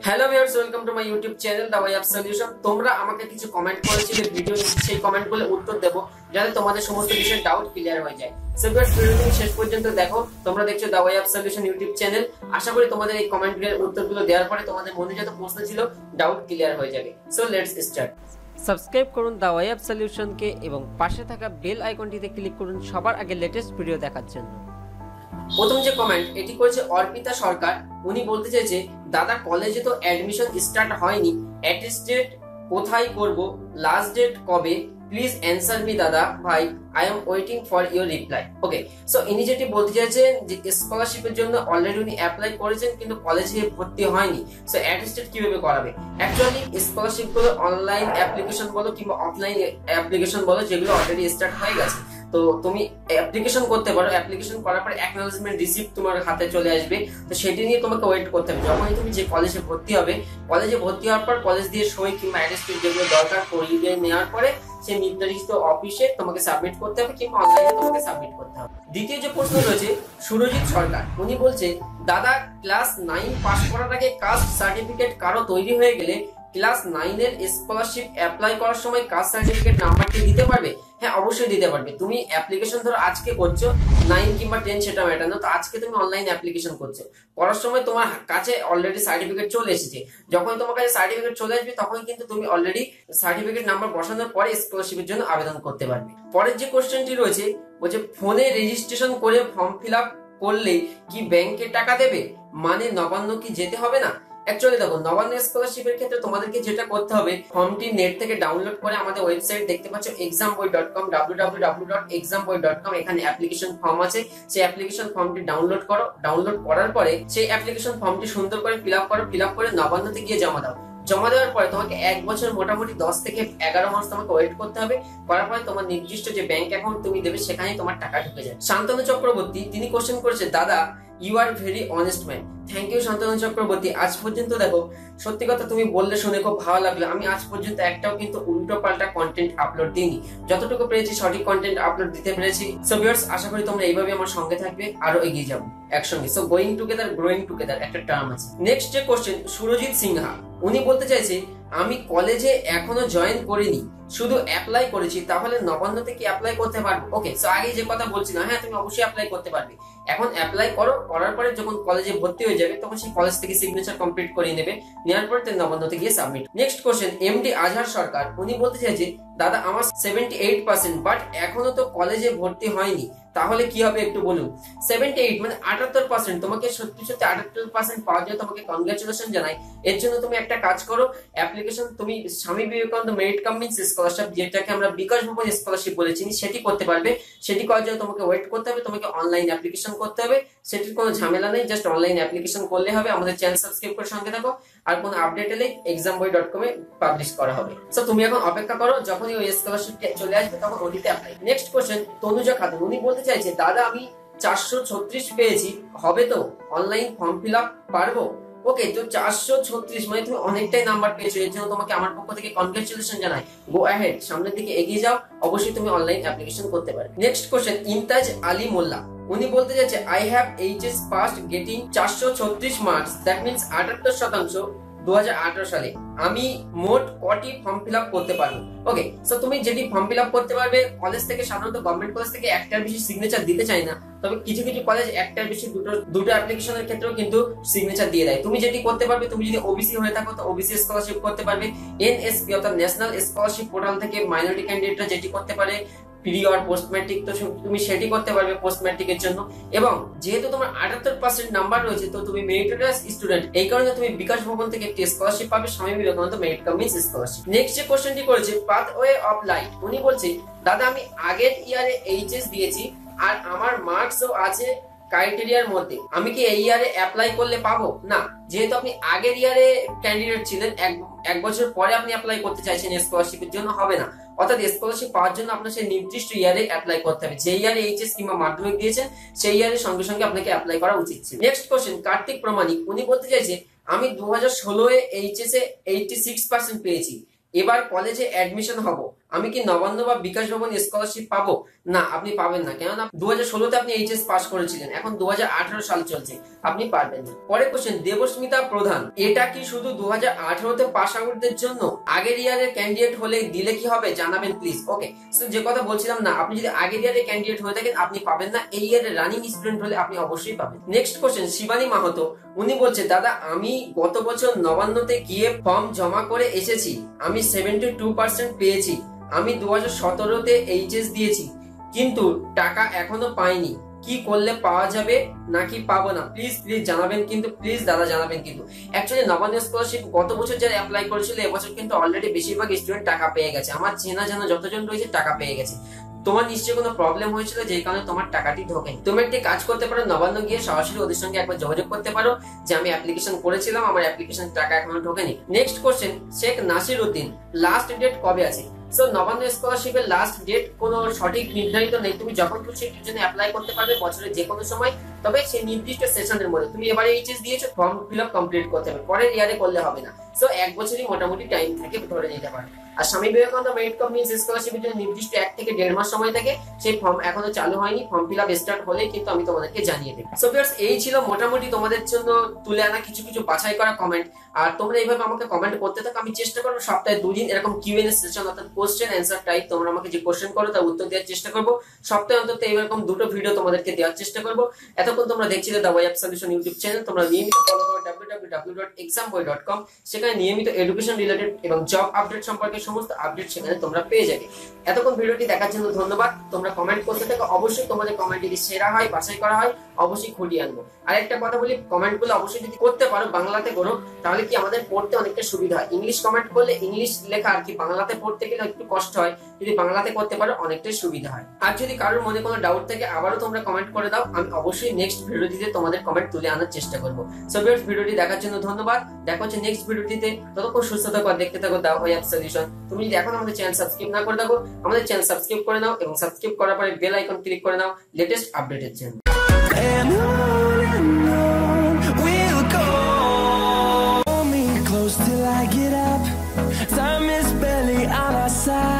Hello viewers, welcome to my YouTube channel the way of solution. তোমরা আমাকে কিছু comment করেছিলে ভিডিও, সেই কমেন্টগুলো উত্তর দেব যাতে তোমাদের সমস্ত বিষয়ের ডাউট ক্লিয়ার হয়ে যায়। সো ভিউয়ার্স, ভিডিওটি শেষ পর্যন্ত দেখো। তোমরা দেখছো the way of solution YouTube channel. আশা করি তোমাদের এই কমেন্টের উত্তরগুলো দেওয়ার পরে তোমাদের মনে যত প্রশ্ন ছিল ডাউট ক্লিয়ার হয়ে যাবে। So let's start. সাবস্ক্রাইব করুন দ্য ওয়ে অফ সলিউশনকে এবং পাশে থাকা বেল আইকনটিতে ক্লিক করুন সবার আগে লেটেস্ট ভিডিও দেখার জন্য। প্রথম যে কমেন্ট এটি করেছে অর্পিতা সরকার। উনি বলতে চাইছে, দাদা কলেজে তো অ্যাডমিশন স্টার্ট হয়নি, অ্যাটেস্টেড কোথায় করব, লাস্ট ডেট কবে, প্লিজ অ্যান্সার মি দাদা ভাই, I am waiting for your reply. Okay, so ইনি যেটি বলতে চাইছেন যে স্কলারশিপের জন্য অলরেডি উনি অ্যাপ্লাই করেছেন কিন্তু কলেজে ভর্তি হয়নি। সো অ্যাটেস্টেড কিভাবে করাবে? অ্যাকচুয়ালি স্কলারশিপ গুলো অনলাইন অ্যাপ্লিকেশন বলো কিংবা অফলাইন অ্যাপ্লিকেশন বলো, যেগুলো অলরেডি স্টার্ট হয়ে গেছে, তো তুমি অ্যাপ্লিকেশন করতে পারো। অ্যাপ্লিকেশন করার পর অ্যাকনলেজমেন্ট রিসিপ্ট তোমার হাতে চলে আসবে, তো সেটি নিয়ে তোমাকে ওয়েট করতে হবে। যখনই তুমি যে কলেজে ভর্তি হবে, কলেজে ভর্তি হওয়ার পর কলেজ দিয়ে সই কিংবা অ্যাটেস্টেড যেগুলো দরকার করিয়ে নেওয়ার পরে সেই নির্ধারিত অফিসে তোমাকে সাবমিট করতে হবে কিংবা অনলাইনে তোমাকে সাবমিট করতে হবে। দ্বিতীয় যে প্রশ্ন রয়েছে সুরজিৎ সরকার, উনি বলছে, দাদা ক্লাস 9 পাস করার আগে কাস্ট সার্টিফিকেট কারো তৈরি হয়ে গেলে ক্লাস 9 এর স্কলারশিপ অ্যাপ্লাই করার সময় কাস্ট সার্টিফিকেট নাম্বারটি দিতে পারবে? হ্যাঁ, অবশ্যই দিতে পারবে। তুমি অ্যাপ্লিকেশন ধরো আজকে করছো, 9 কিংবা 10 সেটা ম্যাটার না, তো আজকে তুমি অনলাইন অ্যাপ্লিকেশন করছো, করার সময় তোমার কাছে অলরেডি সার্টিফিকেট চলে এসেছে। যখন তোমার কাছে সার্টিফিকেট চলে আসবে তখন কিন্তু তুমি অলরেডি সার্টিফিকেট নাম্বার বসানোর পরে স্কলারশিপের জন্য আবেদন করতে পারবে। পরের যে কোশ্চেনটি রয়েছে, বলছে ফোনে রেজিস্ট্রেশন করে ফর্ম ফিল আপ করলে কি ব্যাংকে টাকা দেবে, মানে নবান্ন কি যেতে হবে না? অ্যাকচুয়ালি দেখো, নবান্ন স্কলারশিপের ক্ষেত্রে তোমাদেরকে যেটা করতে হবে, ফর্মটি নেট থেকে ডাউনলোড করে আমাদের ওয়েবসাইট দেখতে পাচ্ছ examboy.com, www.examboy.com, এখানে অ্যাপ্লিকেশন ফর্ম আছে। সেই অ্যাপ্লিকেশন ফর্মটি ডাউনলোড করো। ডাউনলোড করার পরে সেই অ্যাপ্লিকেশন ফর্মটি সুন্দর করে ফিল আপ করো। ফিল আপ করে নবান্নতে গিয়ে জমা দাও। জমা দেওয়ার পরে তোমাকে 1 বছর মোটামুটি 10 থেকে 11 মাস তোমাকে ওয়েট করতে হবে। করার পরে তোমার নির্দিষ্ট যে ব্যাংক অ্যাকাউন্ট তুমি দেবে সেখানে তোমার টাকা ঢুকে যায়। শান্তনু চক্রবর্তী তিনি কোশ্চেন করেছে, দাদা you are very honest man. Thank you Shantanu Chakraborty. আজ পর্যন্ত দেখো, সত্যি কথা তুমি বললে শুনে খুব ভালো লাগলো। আমি আজ পর্যন্ত একটাও কিন্তু উল্টো পাল্টা কন্টেন্ট আপলোড দিইনি, যতটুকু পেরেছি সঠিক কন্টেন্ট আপলোড দিতে পেরেছি। সো ভিউয়ার্স, আশা করি তোমরা এইভাবে আমার সঙ্গে থাকবে, আরো এগিয়ে যাবো একসঙ্গে। So going together growing together একটা টার্ম আছে। নেক্সট যে কোশ্চেন সুরজিৎ সিনহা, উনি বলতে চাইছে, আমি কলেজে এখনো জয়েন করিনি, শুধু অ্যাপ্লাই করেছি, তাহলে নবান্নতে কি অ্যাপ্লাই করতে পারবো? ওকে, সো আগে যে কথা বলছিলাম, হ্যাঁ তুমি অবশ্যই অ্যাপ্লাই করতে পারবে। এখন অ্যাপ্লাই করো, করার পরে যখন কলেজে ভর্তি হয়ে যাবে তখন সেই কলেজ থেকে সিগনেচার কমপ্লিট করে নেবে, নেওয়ার পরে নবান্নতে গিয়ে সাবমিট। নেক্সট কোশ্চেন এমডি আজহার সরকার, উনি বলতে চাইছে, দাদা আমার 78%, বাট এখনো তো কলেজে ভর্তি হয়নি, তাহলে কি হবে একটু বলুন। 78 মানে 78%। তোমাকে সত্যি সত্যি 78% পাওয়ার জন্য তোমাকে কনগ্রাচুলেশন জানাই। এর জন্য তুমি একটা কাজ করো, অ্যাপ্লিকেশন তুমি Swami Vivekananda merit cum means scholarship, যেটাকে আমরা বিকাশ ভবন স্কলারশিপ বলেছি, সেটি করতে পারবে। সেটি করার জন্য তোমাকে ওয়েট করতে হবে, তোমাকে অনলাইন অ্যাপ্লিকেশন করতে হবে। সেটির কোনো ঝামেলা নেই, জাস্ট অনলাইন অ্যাপ্লিকেশন করলে হবে। আমাদের চ্যানেল সাবস্ক্রাইব করে সঙ্গে থাকো, আর কোনো আপডেট এলে examboy.com এ পাবলিশ করা হবে। সো তুমি এখন অপেক্ষা করো, যখনই ওই স্কলারশিপটা চলে আসবে তখন ওটিতে apply. Next question Tanuja Khatun, উনি বলতে চাইছে, দাদা আমি 436 পেয়েছি, হবে তো অনলাইন ফর্ম ফিল আপ পারবো? ওকে, তো 436 মানে তুমি অনেকটাই নাম্বার পেয়েছো, এর জন্য তোমাকে আমার পক্ষ থেকে কনগ্রাচুলেশন জানাই। গো অ্যাহেড, সামনের দিকে এগিয়ে যাও, অবশ্যই তুমি অনলাইন অ্যাপ্লিকেশন করতে পারবে। নেক্সট কোশ্চেন ইমতাজ আলী মোল্লা, উনি বলতে চাইছে, I have HS past getting 436 marks, that means 78% 2018 সালে, আমি মোট কটি ফর্ম ফিল আপ করতে পারবো? ওকে, সো তুমি যেটি ফর্ম ফিল আপ করতে পারবে, কলেজ থেকে সাধারণত গভর্নমেন্ট কলেজ থেকে একটার বেশি সিগনেচার দিতে চায় না, তবে কিছু কিছু কলেজ একটার বেশি দুটো অ্যাপ্লিকেশনের ক্ষেত্রেও কিন্তু সিগনেচার দিয়ে দেয়। তুমি যেটি করতে পারবে, তুমি যদি ওবিসি হয়ে থাকো তো ওবিসি স্কলারশিপ করতে পারবে। এনএসপি অর্থাৎ ন্যাশনাল স্কলারশিপ পোর্টাল থেকে মাইনরিটি ক্যান্ডিডেটরা যেটি করতে পারে, প্রি অর পোস্ট ম্যাট্রিক, তো তুমি সেটি করতে পারবে পোস্ট ম্যাট্রিকের জন্য। এবং যেহেতু তোমার 78% নাম্বার রয়েছে, তো তুমি মেরিটোরিয়াস স্টুডেন্ট, এই কারণে তুমি বিকাশ ভবন থেকে একটি স্কলারশিপ পাবে, Swami Vivekananda merit cum means scholarship. Next যে কোশ্চেনটি করেছে পাথওয়ে অফ লাইট, উনি বলছে, দাদা আমি আগের ইয়ারে এইচএস দিয়েছি আর আমার মার্কসও আছে ক্রাইটেরিয়ার মধ্যে, আমি কি এই ইয়ারে অ্যাপ্লাই করলে পাবো? না, যেহেতু আপনি আগের ইয়ারে ক্যান্ডিডেট ছিলেন, এক বছর পরে আপনি অ্যাপ্লাই করতে চাইছেন স্কলারশিপের জন্য, হবে না। অর্থাৎ স্কলারশিপ পাওয়ার জন্য আপনার সেই নির্দিষ্ট ইয়ারে অ্যাপ্লাই করতে হবে, যে ইয়ারে এইচএস কিংবা মাধ্যমিক দিয়েছেন সেই ইয়ারের সঙ্গে সঙ্গে আপনাকে অ্যাপ্লাই করা উচিত ছিল। নেক্সট কোশ্চেন কার্তিক প্রমাণিক, উনি বলতে চাইছে, আমি 2016 এ এইচএস এ 86% পেয়েছি, এবার কলেজে অ্যাডমিশন হব, আমি কি নবান্ন বা বিকাশ ভবন স্কলারশিপ পাবো? না, আপনি পাবেন না, কেননা 2016-তে আপনি এইচএস পাস করেছিলেন, এখন 2018 সাল চলছে, আপনি পারবেন না। পরের কোশ্চেন, দেবস্মিতা প্রধান, এটা কি শুধু 2018-তে পাস আউটদের জন্য? আগের ইয়ারের ক্যান্ডিডেট হলে দিলে কি হবে, জানাবেন প্লিজ। ওকে, সো যে কথা বলছিলাম না, আপনি যদি আগের ইয়ারের ক্যান্ডিডেট হয়ে থাকেন আপনি পাবেন না, এই ইয়ারের রানিং স্টুডেন্ট হলে আপনি অবশ্যই পাবেন। নেক্সট কোশ্চেন, শিবানী মাহাতো, উনি বলছে, দাদা আমি গত বছর নবান্নতে গিয়ে ফর্ম জমা করে এসেছি, আমি 72% পেয়েছি, আমি 2017-তে এইচএস দিয়েছি, কিন্তু টাকা এখনো পাইনি, কি করলে পাওয়া যাবে নাকি পাবো না? প্লিজ জানাবেন কিন্তু, প্লিজ দাদা জানাবেন কিন্তু। অ্যাকচুয়ালি নবান্ন স্কলারশিপ গত বছর যারা অ্যাপ্লাই করেছিল এবছর কিন্তু অলরেডি বেশিরভাগ স্টুডেন্ট টাকা পেয়ে গেছে, আমার চেনা জানা যতজন রয়েছে টাকা পেয়ে গেছে। তোমার নিশ্চয়ই কোনো প্রবলেম হয়েছিল যে কারণে তোমার টাকাটি ঢোকেনি। তুমি একটি কাজ করতে পারো, নবান্ন গিয়ে সরাসরি ওদের সঙ্গে একবার যোগাযোগ করতে পারো যে আমি অ্যাপ্লিকেশন করেছিলাম, আমার অ্যাপ্লিকেশন টাকা এখনো ঢোকেনি। Next question, Sheikh Nasir Uddin, last date কবে আছে? সো নবান্ন স্কলারশিপের লাস্ট ডেট কোনো সঠিক নির্ধারিত নেই, তুমি যখন খুশি এর জন্য অ্যাপ্লাই করতে পারবে বছরের যে কোনো সময়, তবে সেই নির্দিষ্ট সেশনের মধ্যে। তুমি এবারে এইচএস দিয়েছো, ফর্ম ফিল আপ কমপ্লিট করতে হবে, পরের ইয়ারে করলে হবে না। সো 1 বছরই মোটামুটি টাইম থাকে ধরে নিতে পারো। আর Swami Vivekananda merit cum means স্কলারশিপের জন্য নির্দিষ্ট 1 থেকে 1.5 মাস সময় থাকে, সেই ফর্ম এখনো চালু হয়নি, ফর্ম ফিল আপ স্টার্ট হলেই কিন্তু আমি তোমাদেরকে জানিয়ে দেব। সো ভিউয়ার্স, এই ছিল মোটামুটি তোমাদের জন্য তুলে আনা কিছু বাছাই করা কমেন্ট। আর তোমরা এইভাবে আমাকে কমেন্ট করতে থাকো, আমি চেষ্টা করবো সপ্তাহে 2 দিন এরকম কিউএনএ সেশন অর্থাৎ কোশ্চেন অ্যান্সার টাইপ, তোমরা আমাকে যে কোশ্চেন করো তার উত্তর দেওয়ার চেষ্টা করবো। সপ্তাহে অন্তত এরকম 2টো ভিডিও তোমাদেরকে দেওয়ার চেষ্টা করবো। এতক্ষণ তোমরা দেখছিলে the way of solution YouTube channel, তোমরা নিয়মিত ফলো করো www.examboy.com, সেখানে নিয়মিত এডুকেশন রিলেটেড এবং জব আপডেট সম্পর্কে সমস্ত আপডেট সেখানে তোমরা পেয়ে যাবে। এতক্ষণ ভিডিওটি দেখার জন্য ধন্যবাদ। তোমরা কমেন্ট করতে থাকো, অবশ্যই তোমাদের কমেন্ট যদি সেরা হয়, বাছাই করা হয়, অবশ্যই খুঁটিয়ে আনবো। আর একটা কথা বলি, কমেন্টগুলো অবশ্যই যদি করতে পারো বাংলাতে করো, তাহলে কি আমাদের পড়তে অনেকটা সুবিধা হয়। ইংলিশ কমেন্ট করলে ইংলিশ লেখা আর কি বাংলাতে পড়তে গেলে একটু কষ্ট হয়, যদি বাংলাতে করতে পারো অনেকটাই সুবিধা হয়। আর যদি কারোর মনে কোনো ডাউট থাকে আবারও তোমরা কমেন্ট করে দাও, আমি অবশ্যই নেক্সট ভিডিওটিতে তোমাদের কমেন্ট তুলে আনার চেষ্টা করবো। সো ভিউয়ার্স, ভিডিওটি দেখার জন্য ধন্যবাদ, দেখা হচ্ছে নেক্সট ভিডিওটিতে। ততক্ষণ সুস্থ থাকো, দেখতে থাকো দ্য ওয়ে অফ সলিউশন। তুমি যদি এখন আমাদের চ্যানেল সাবস্ক্রাইব না করে থাকো, আমাদের চ্যানেল সাবস্ক্রাইব করে নাও এবং সাবস্ক্রাইব করার পরে বেল আইকন ক্লিক করে নাও লেটেস্ট আপডেটের জন্য। We'll go. Hold me close till I get up. Time is barely on our side.